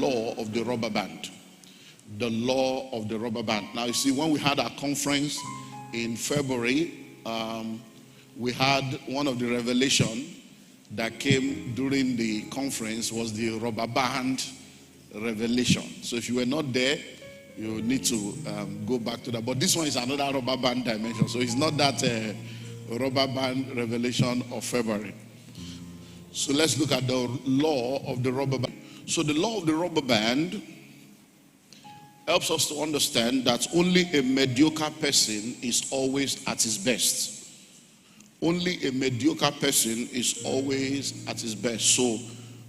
law of the rubber band. The law of the rubber band. Now you see, when we had our conference in February, we had one of the revelation that came during the conference was the rubber band revelation. So if you were not there, you need to go back to that. But this one is another rubber band dimension. So it's not that rubber band revelation of February. So let's look at the law of the rubber band. So the law of the rubber band helps us to understand that only a mediocre person is always at his best. Only a mediocre person is always at his best. So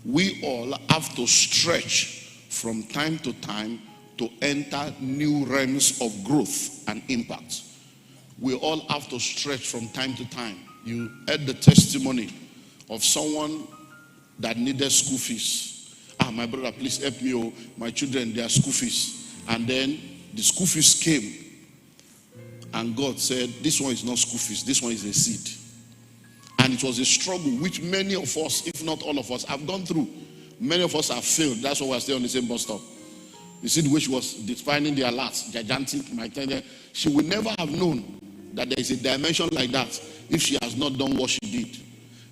we all have to stretch from time to time to enter new realms of growth and impact. We all have to stretch from time to time. You heard the testimony of someone that needed school fees. My brother, please help me. Oh, my children, their school fees. And then the school fees came. And God said, this one is not school fees. This one is a seed. And it was a struggle which many of us, if not all of us, have gone through. Many of us have failed. That's why we're still on the same bus stop. You see the way she was defining the alerts, gigantic, she would never have known that there is a dimension like that if she has not done what she did.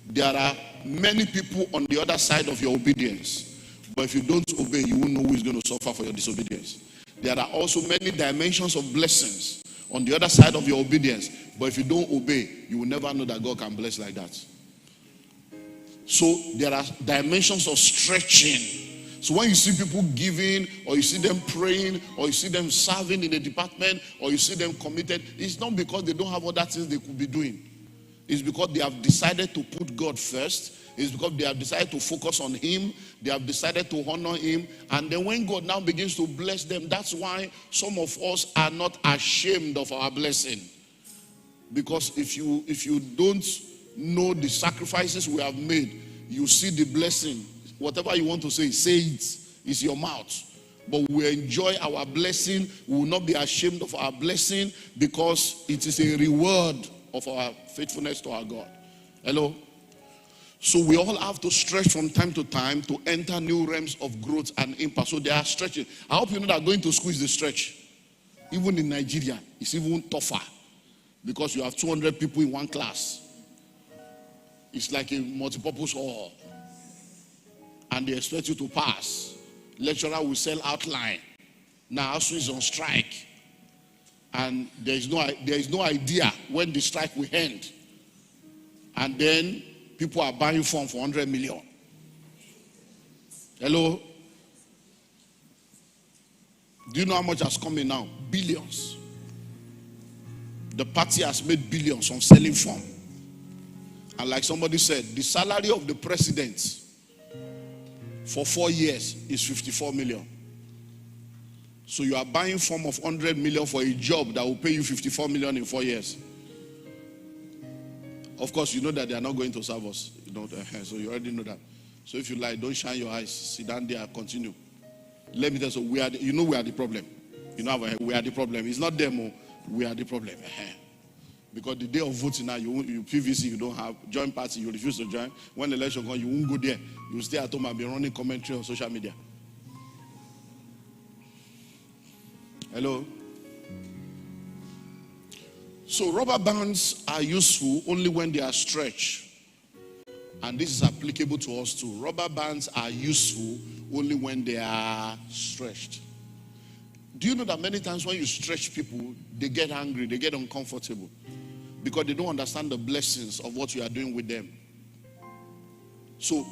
There are many people on the other side of your obedience. But if you don't obey, you won't know who is going to suffer for your disobedience. There are also many dimensions of blessings on the other side of your obedience. But if you don't obey, you will never know that God can bless like that. So there are dimensions of stretching. So when you see people giving, or you see them praying, or you see them serving in a department, or you see them committed, it's not because they don't have other things they could be doing. It's because they have decided to put God first. It's because they have decided to focus on Him. They have decided to honor Him. And then when God now begins to bless them, that's why some of us are not ashamed of our blessing. Because if you don't know the sacrifices we have made, you see the blessing. Whatever you want to say it. It's your mouth. But we enjoy our blessing. We will not be ashamed of our blessing because it is a reward of our faithfulness to our God. Hello? So we all have to stretch from time to time to enter new realms of growth and impact. So they are stretching. I hope you know that going to school is the stretch. Even in Nigeria, it's even tougher because you have 200 people in one class. It's like a multipurpose hall. And they expect you to pass. Lecturer will sell outline. Now ASU is on strike. And there is no idea when the strike will end. And then people are buying form for 100 million. Hello? Do you know how much has come in now? Billions. The party has made billions on selling form. And like somebody said, the salary of the president for 4 years is 54 million. So you are buying form of 100 million for a job that will pay you 54 million in 4 years. Of course, you know that they are not going to serve us. You know, so you already know that. So if you like, don't shine your eyes. Sit down there and continue. Let me tell you, we are the problem. You know, we are the problem. It's not them. We are the problem. Because the day of voting now, you PVC, you don't have. Join party, you refuse to join. When the election comes, you won't go there. You will stay at home and be running commentary on social media. Hello? So rubber bands are useful only when they are stretched. And this is applicable to us too. Rubber bands are useful only when they are stretched. Do you know that many times when you stretch people, they get angry, they get uncomfortable because they don't understand the blessings of what you are doing with them. So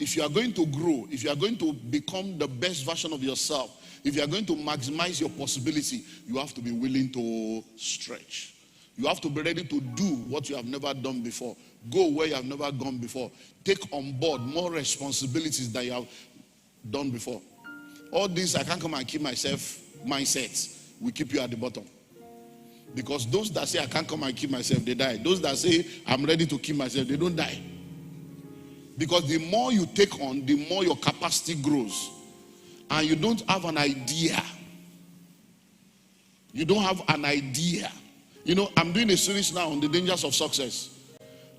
if you are going to grow, if you are going to become the best version of yourself, if you are going to maximize your possibility, you have to be willing to stretch. You have to be ready to do what you have never done before. Go where you have never gone before. Take on board more responsibilities than you have done before. All this, I can't come and keep myself mindset will keep you at the bottom. Because those that say I can't come and keep myself, they die. Those that say I'm ready to keep myself, they don't die. Because the more you take on, the more your capacity grows. And you don't have an idea. You don't have an idea. You know, I'm doing a series now on the dangers of success.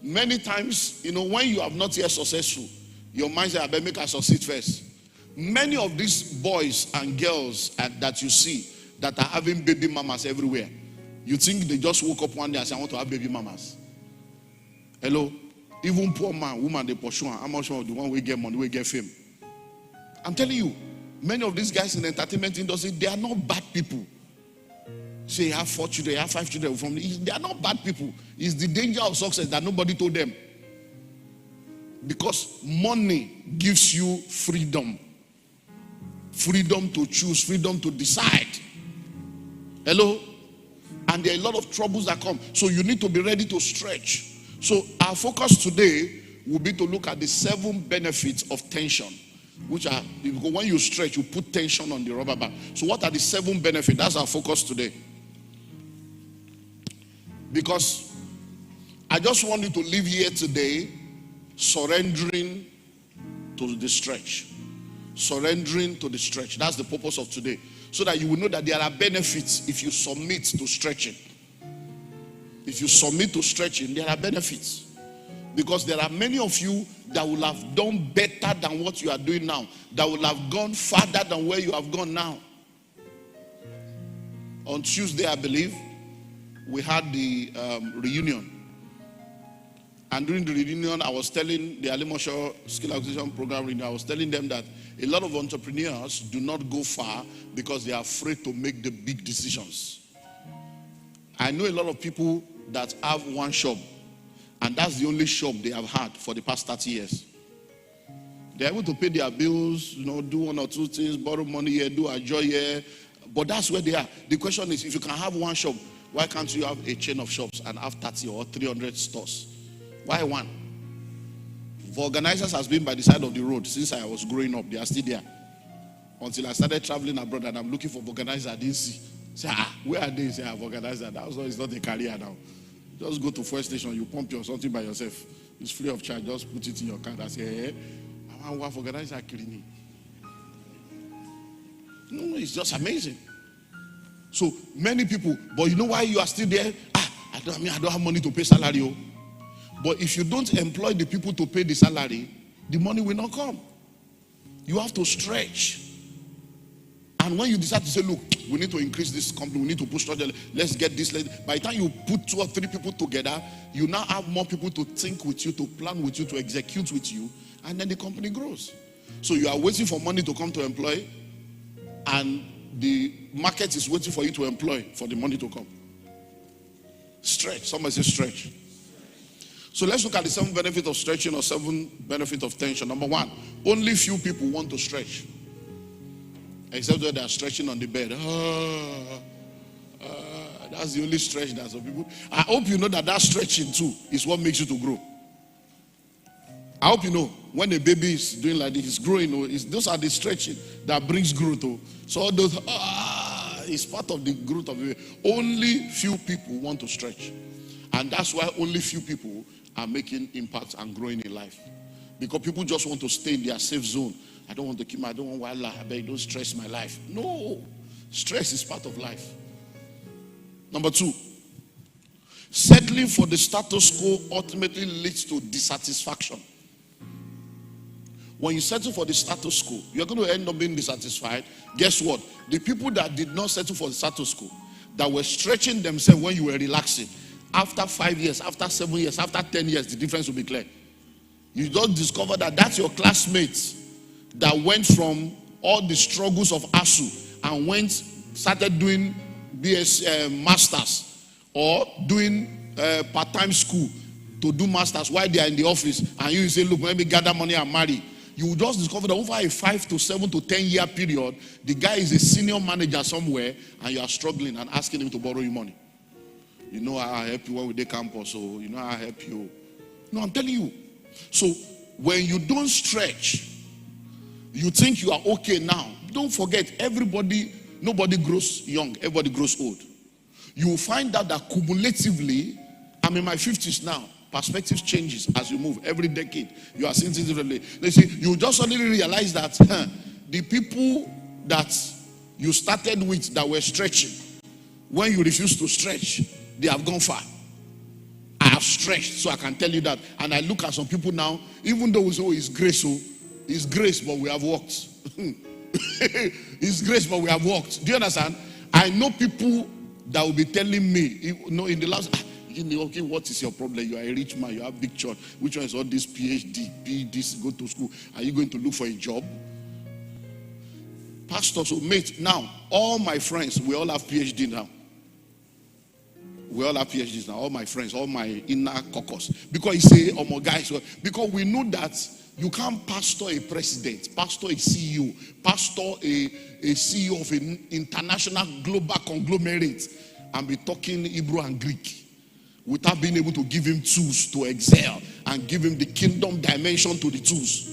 Many times, you know, when you have not yet successful, your mind says, I better make I succeed first. Many of these boys and girls that you see that are having baby mamas everywhere, you think they just woke up one day and say, I want to have baby mamas. Hello? Even poor man, woman, they pursue. I'm not sure the one we get money, we get fame. I'm telling you, many of these guys in the entertainment industry, they are not bad people. Say you have 4 children, you have 5 children from they are not bad people. It's the danger of success that nobody told them. Because money gives you freedom. Freedom to choose, freedom to decide. Hello? And there are a lot of troubles that come. So you need to be ready to stretch. So our focus today will be to look at the 7 benefits of tension. Which are, when you stretch, you put tension on the rubber band. So what are the 7 benefits? That's our focus today. Because I just want you to live here today surrendering to the stretch. Surrendering to the stretch. That's the purpose of today. So that you will know that there are benefits if you submit to stretching. If you submit to stretching, there are benefits. Because there are many of you that will have done better than what you are doing now. That will have gone farther than where you have gone now. On Tuesday, I believe, we had the reunion. And during the reunion, I was telling the Alimosho Skill Acquisition Program reunion, I was telling them that a lot of entrepreneurs do not go far because they are afraid to make the big decisions. I know a lot of people that have one shop, and that's the only shop they have had for the past 30 years. They're able to pay their bills, do 1 or 2 things, borrow money here, do a joy here. But that's where they are. The question is, if you can have one shop, why can't you have a chain of shops and have 30 or 300 stores? Why one? For organizers has been by the side of the road since I was growing up. They are still there. Until I started traveling abroad and I'm looking for organizers I didn't see. Say, where are they? Say, I've organized that. That's why it's not a career now. Just go to fuel station, you pump your something by yourself. It's free of charge. Just put it in your card and say, hey, I want to organize a clinic. No, it's just amazing. So many people, but you know why you are still there? I don't have money to pay salary. But if you don't employ the people to pay the salary, the money will not come. You have to stretch. And when you decide to say, look, we need to increase this company, we need to push structure, let's get this. By the time you put 2 or 3 people together, you now have more people to think with you, to plan with you, to execute with you, and then the company grows. So you are waiting for money to come to employ, and the market is waiting for you to employ for the money to come. Stretch. Somebody say stretch. So let's look at the 7 benefits of stretching or 7 benefits of tension. Number 1, only few people want to stretch. Except when they are stretching on the bed. That's the only stretch that some people. I hope you know that stretching too is what makes you to grow. I hope you know when a baby is doing like this, it's growing. Those are the stretching that brings growth. So all those, it's part of the growth of the baby. Only few people want to stretch. And that's why only few people are making impact and growing in life. Because people just want to stay in their safe zone. I don't want to keep I don't want wala. I beg, don't stress my life. No. Stress is part of life. Number 2. Settling for the status quo ultimately leads to dissatisfaction. When you settle for the status quo, you're going to end up being dissatisfied. Guess what? The people that did not settle for the status quo, that were stretching themselves when you were relaxing, after 5 years, after 7 years, after 10 years, the difference will be clear. You just discover that that's your classmates that went from all the struggles of ASU and started doing masters or doing part-time school to do masters while they are in the office, and you say, look, let me gather money and marry. You will just discover that over a 5 to 7 to 10 year period, the guy is a senior manager somewhere and you are struggling and asking him to borrow you money. You know I help you when we do campus, so you know I help you. No, I'm telling you. So when you don't stretch, you think you are okay now. Don't forget, nobody grows young, everybody grows old. You will find out that cumulatively, I'm in my 50s now. Perspective changes as you move. Every decade, you are seeing things differently. They say, you just suddenly realize that the people that you started with that were stretching, when you refuse to stretch, they have gone far. I have stretched, so I can tell you that. And I look at some people now, even though we say, oh, it's grace, but we have walked. It's grace, but we have walked. Do you understand? I know people that will be telling me, in the last, okay, what is your problem? You are a rich man, you have big church. Which one is all this PhD, this, go to school? Are you going to look for a job? Pastors who mate, now, all my friends, we all have PhD now. We all have PhDs now, all my friends, all my inner caucus. Because you say, oh my guys, because we know that you can't pastor a president, pastor a CEO, pastor a CEO of an international global conglomerate and be talking Hebrew and Greek without being able to give him tools to excel and give him the kingdom dimension to the tools.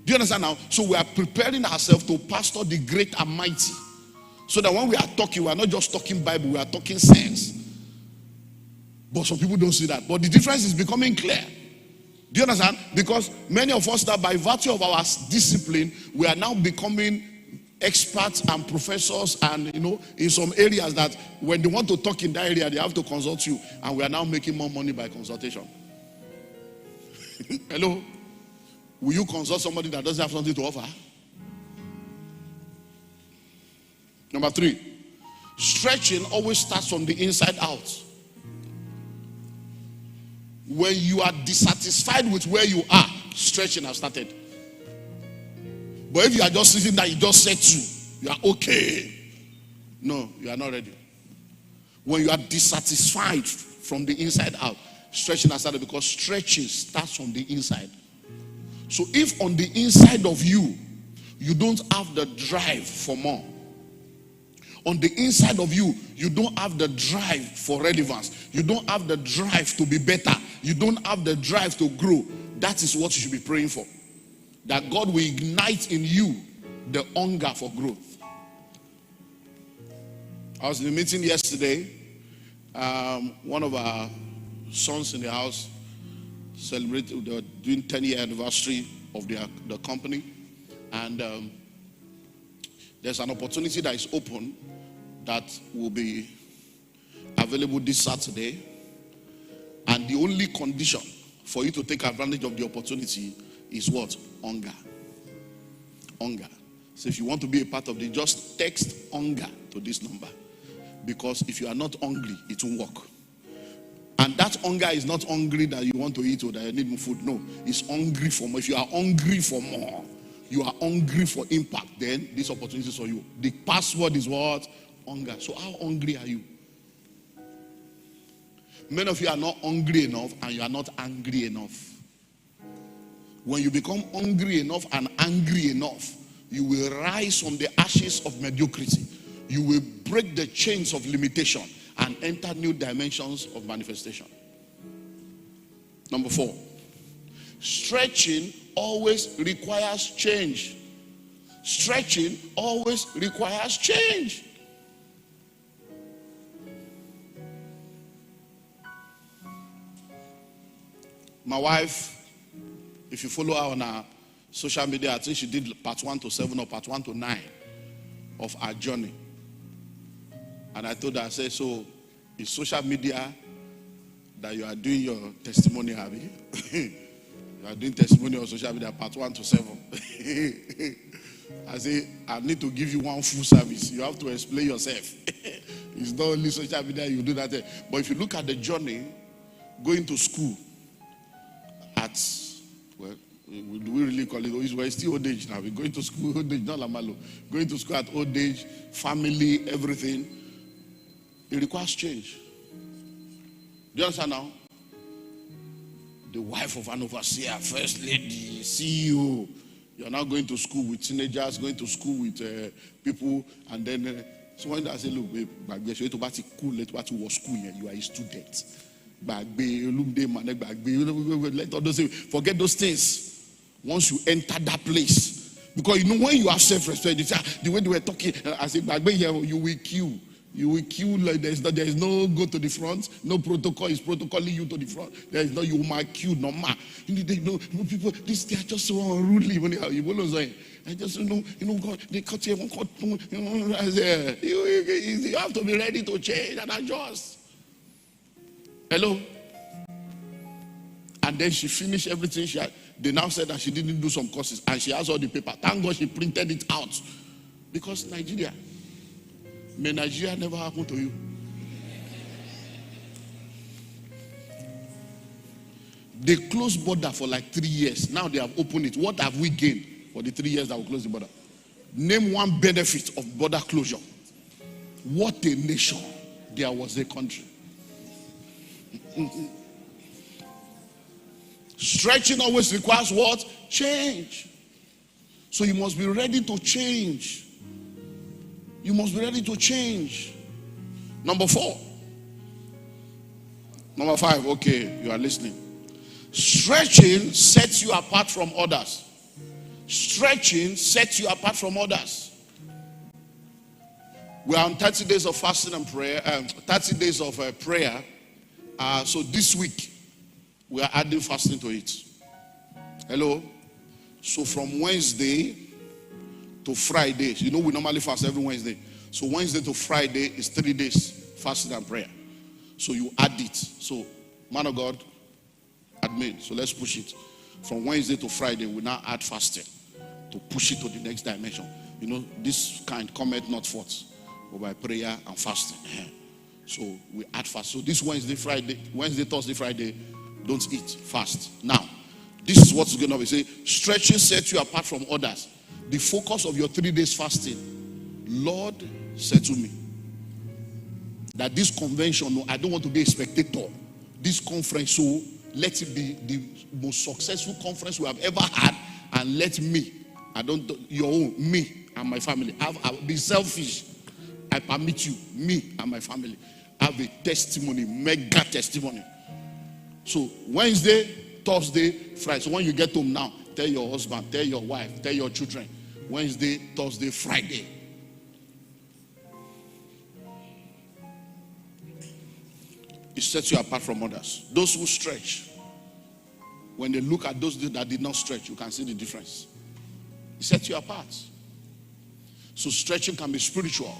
Do you understand now? So we are preparing ourselves to pastor the great and mighty. So that when we are talking, we are not just talking Bible, we are talking sense. But some people don't see that. But the difference is becoming clear. Do you understand? Because many of us now, by virtue of our discipline, we are now becoming experts and professors, and in some areas that when they want to talk in that area, they have to consult you. And we are now making more money by consultation. Hello? Will you consult somebody that doesn't have something to offer? Number 3, stretching always starts from the inside out. When you are dissatisfied with where you are, stretching has started. But if you are just sitting there, you just set you are okay. No, you are not ready. When you are dissatisfied from the inside out, stretching has started, because stretching starts from the inside. So if on the inside of you, you don't have the drive for more, on the inside of you, you don't have the drive for relevance, you don't have the drive to be better, you don't have the drive to grow, that is what you should be praying for. That God will ignite in you the hunger for growth. I was in a meeting yesterday. One of our sons in the house celebrated, they were doing 10-year anniversary of the company. And there's an opportunity that is open that will be available this Saturday. And the only condition for you to take advantage of the opportunity is what? Hunger. Hunger. So if you want to be a part of it, just text hunger to this number. Because if you are not hungry, it won't work. And that hunger is not hungry that you want to eat or that you need more food. No, it's hungry for more. If you are hungry for more, you are hungry for impact, then this opportunity is for you. The password is what? Hunger. So how hungry are you? Many of you are not hungry enough, and you are not angry enough. When you become hungry enough and angry enough, you will rise from the ashes of mediocrity. You will break the chains of limitation and enter new dimensions of manifestation. Number 4, stretching always requires change. Stretching always requires change. My wife, if you follow her on her social media, I think she did part 1 to 7 or part 1 to 9 of our journey. And I told her, I said, so it's social media that you are doing your testimony, Abby? You are doing testimony on social media, part 1 to 7. I say, I need to give you one full service. You have to explain yourself. It's not only social media, you do that. But if you look at the journey, going to school at, well, do we really call it? We're still old age now. We're going to school, old age, not Lamalo. Going to school at old age, family, everything. It requires change. Do you understand now? The wife of an overseer, first lady, CEO. You're now going to school with teenagers, going to school with people, and then so when I say, look, babe, you are a student. Let others say, forget those things. Once you enter that place, because you know when you have self-respect, the way they were talking, I say, you will queue. You will queue like there is no go to the front, no protocol is protocoling you to the front. There is no you might queue, no ma. No people, they are just so unruly when you will say. I just God, they cut you, you have to be ready to change and adjust. Hello? And then she finished everything. they now said that she didn't do some courses and she has all the paper. Thank God she printed it out. Because Nigeria, may Nigeria never happen to you. They closed border for like 3 years. Now they have opened it. What have we gained for the 3 years that we closed the border? Name one benefit of border closure. What a nation. There was a country. Stretching always requires what? Change. So you must be ready to change. You must be ready to change. Number 4. Number 5. Okay, you are listening. Stretching sets you apart from others. Stretching sets you apart from others. We are on 30 days of fasting and prayer, 30 days of prayer. So this week, we are adding fasting to it. Hello? So from Wednesday to Friday, you know we normally fast every Wednesday. So Wednesday to Friday is 3 days fasting and prayer. So you add it. So, man of God, admin. So let's push it. From Wednesday to Friday, we now add fasting to push it to the next dimension. You know, this kind cometh not forth, but by prayer and fasting. So we add fast. So this Wednesday, Thursday, Friday, don't eat, fast. Now, this is what's going to be. Say, stretching sets you apart from others. The focus of your 3 days fasting, Lord, said to me that this convention, no, I don't want to be a spectator. This conference, so let it be the most successful conference we have ever had, and let me, your own, me and my family, I'll be selfish. I permit you, me and my family, have a testimony, mega testimony. So Wednesday, Thursday, Friday. So when you get home now, tell your husband, tell your wife, tell your children. Wednesday, Thursday, Friday. It sets you apart from others. Those who stretch, when they look at those that did not stretch, you can see the difference. It sets you apart. So stretching can be spiritual.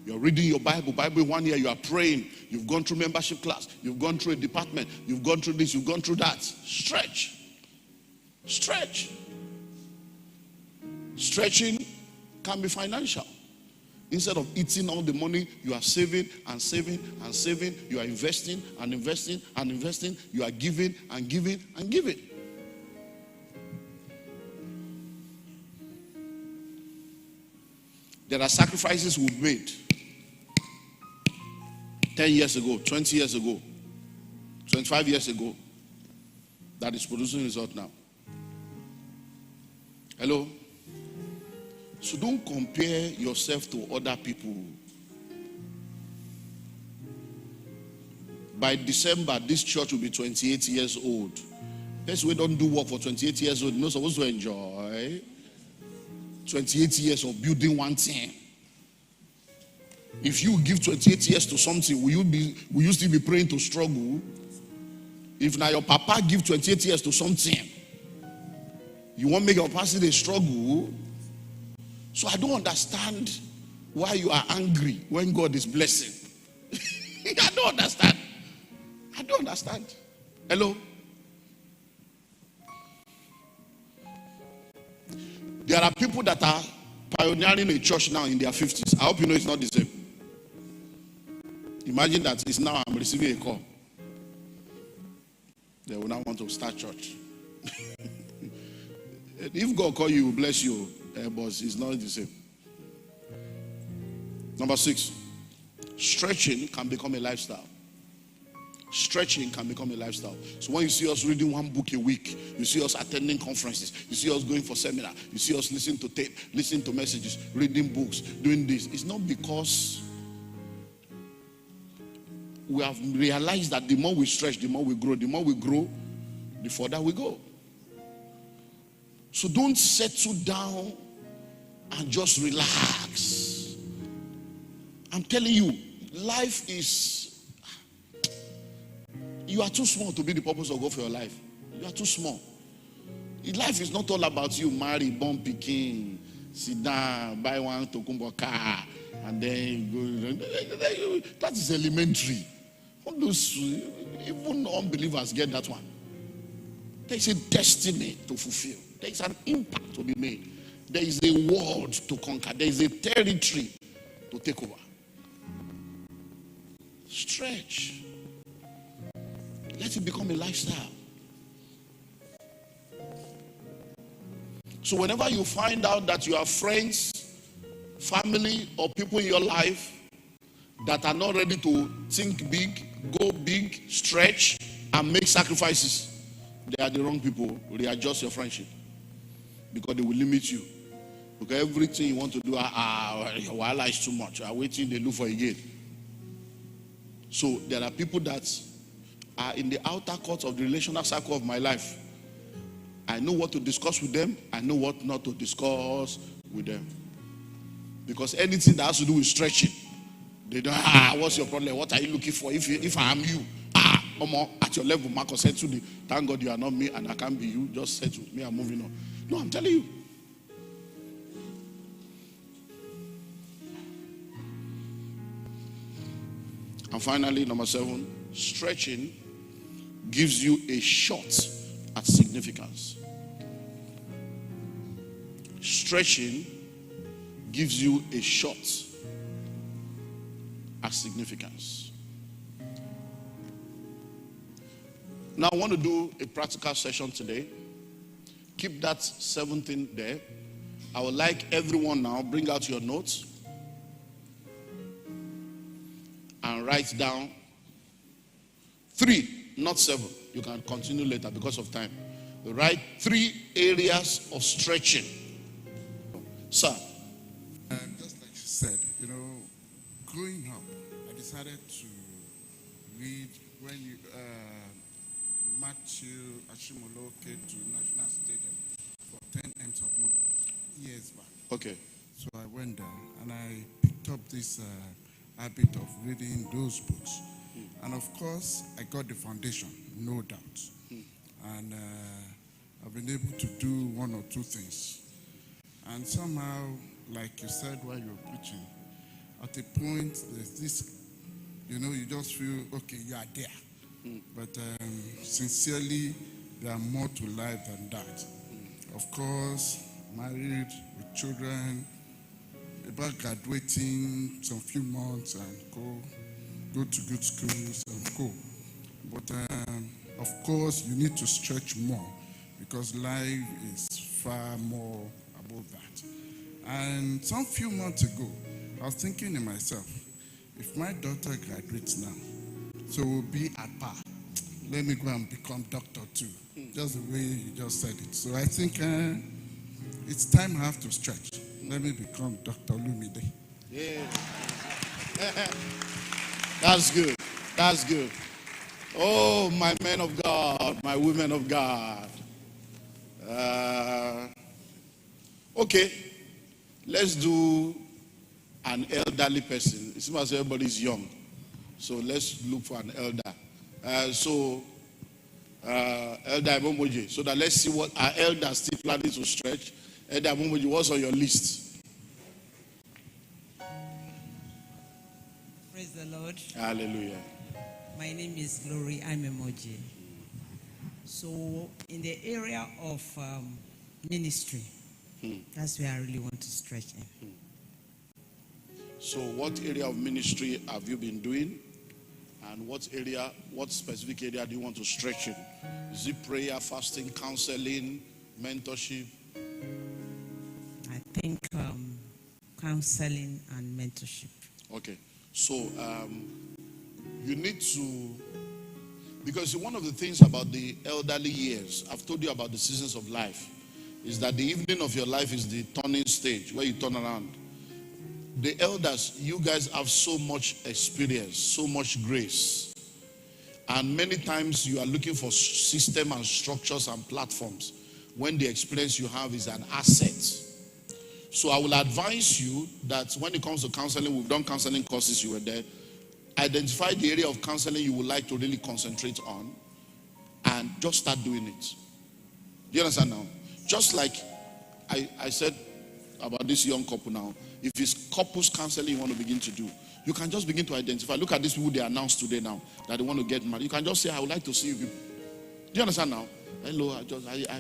You're reading your Bible 1 year, you are praying, you've gone through membership class, you've gone through a department, you've gone through this, you've gone through that. Stretch. Stretch. Stretching can be financial. Instead of eating all the money, you are saving and saving and saving. You are investing and investing and investing. You are giving and giving and giving. There are sacrifices we've made 10 years ago, 20 years ago, 25 years ago that is producing result now. Hello? So don't compare yourself to other people. By December, this church will be 28 years old. That's why we don't do work for 28 years old. You're not supposed to enjoy 28 years of building one thing. If you give 28 years to something, will you still be praying to struggle? If now your papa give 28 years to something, you won't make your pastor a struggle. So I don't understand why you are angry when God is blessing. I don't understand. I don't understand. Hello? There are people that are pioneering a church now in their 50s. I hope you know it's not the same. Imagine that it's now I'm receiving a call. They will now want to start church. If God call you, he will bless you. But it's not the same. Number 6. Stretching can become a lifestyle. Stretching can become a lifestyle. So when you see us reading one book a week, you see us attending conferences, you see us going for seminar, you see us listening to tape, listening to messages, reading books, doing this. It's not because we have realized that the more we stretch, the more we grow. The more we grow, the further we go. So don't settle down and just relax. I'm telling you, life is, you are too small to be the purpose of God for your life. You are too small. Life is not all about you marry, born Peking, sit down, buy one Tokumbo car, and then go. That is elementary. All those, even unbelievers get that one. There is a destiny to fulfill. There is an impact to be made. There is a world to conquer. There is a territory to take over. Stretch. Let it become a lifestyle. So whenever you find out that you have friends, family, or people in your life that are not ready to think big, go big, stretch, and make sacrifices, they are the wrong people. Readjust your friendship. Because they will limit you. Because everything you want to do, your wala is too much. I'm waiting, they look for again. So there are people that are in the outer court of the relational circle of my life. I know what to discuss with them. I know what not to discuss with them. Because anything that has to do with stretching, they don't, what's your problem? What are you looking for? If I am you, at your level, Marcus said to me, thank God you are not me and I can't be you. Just settle me, I'm moving on. No, I'm telling you. And finally, number 7, stretching gives you a shot at significance. Stretching gives you a shot at significance. Now, I want to do a practical session today. Keep that 17 there. I would like everyone now, bring out your notes and write down 3, not 7. You can continue later because of time. Write 3 areas of stretching. Sir. Just like she said, growing up, I decided to read when Matthew Ashimolo came to National Stadium for 10 M's of money years back. Okay. So I went there and I picked up this habit of reading those books. And of course, I got the foundation, no doubt. And I've been able to do 1 or 2 things. And somehow, like you said while you were preaching, at a point, there's this, you just feel, okay, you are there. But sincerely, there are more to life than that. Of course, married, with children, about graduating some few months and go to good schools and go. But of course, you need to stretch more because life is far more above that. And some few months ago, I was thinking to myself, if my daughter graduates now, so we'll be at par. Let me go and become doctor too. Just the way you just said it. So I think it's time I have to stretch. Let me become Dr. Olumide. Yeah. That's good. That's good. Oh, my men of God, my women of God. Okay. Let's do an elderly person. It seems as everybody's young. So let's look for an elder. Elder Momoji. So that let's see what our elders still planning to stretch. Elder Momoji, what's on your list? Praise the Lord. Hallelujah. My name is Glory. I'm Emoji. So in the area of ministry, that's where I really want to stretch in. So what area of ministry have you been doing? And what specific area do you want to stretch in? Is it prayer, fasting, counseling, mentorship? I think counseling and mentorship. Okay. So you need to, because one of the things about the elderly years, I've told you about the seasons of life, is that the evening of your life is the turning stage where you turn around. The elders, you guys have so much experience, so much grace. And many times you are looking for system and structures and platforms when the experience you have is an asset. So I will advise you that when it comes to counseling, we've done counseling courses, you were there. Identify the area of counseling you would like to really concentrate on and just start doing it. Do you understand now? Just like I said about this young couple now, if it's couples counseling you want to begin to do, you can just begin to identify. Look at these people they announced today now that they want to get married. You can just say, I would like to see you people. Do you understand now? Hello,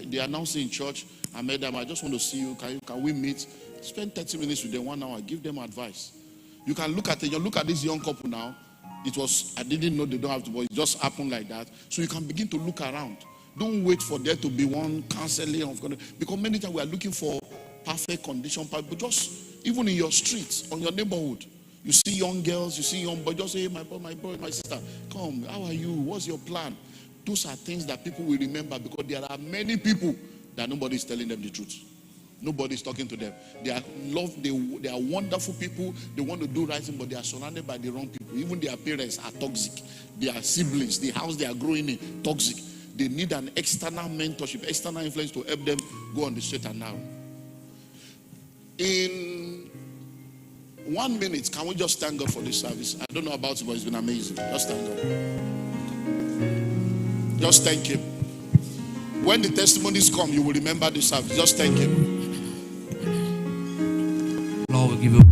they announced in church. I met them. I just want to see you. Can we meet? Spend 30 minutes with them, 1 hour. Give them advice. You can look at it. You look at this young couple now. I didn't know they don't have to, but it just happened like that. So you can begin to look around. Don't wait for there to be one counseling because many times we are looking for perfect condition, but just even in your streets, on your neighborhood, you see young girls, you see young boys, just say, hey, my boy, my sister, come, how are you? What's your plan? Those are things that people will remember because there are many people that nobody is telling them the truth. Nobody is talking to them. They are wonderful people. They want to do right thing, but they are surrounded by the wrong people. Even their parents are toxic. Their siblings, the house they are growing in, toxic. They need an external mentorship, external influence to help them go on the straight and narrow. In 1 minute, can we just thank God for this service? I don't know about it, but it's been amazing. Just thank God. Just thank Him. When the testimonies come, you will remember the service. Just thank Him. Lord, we give you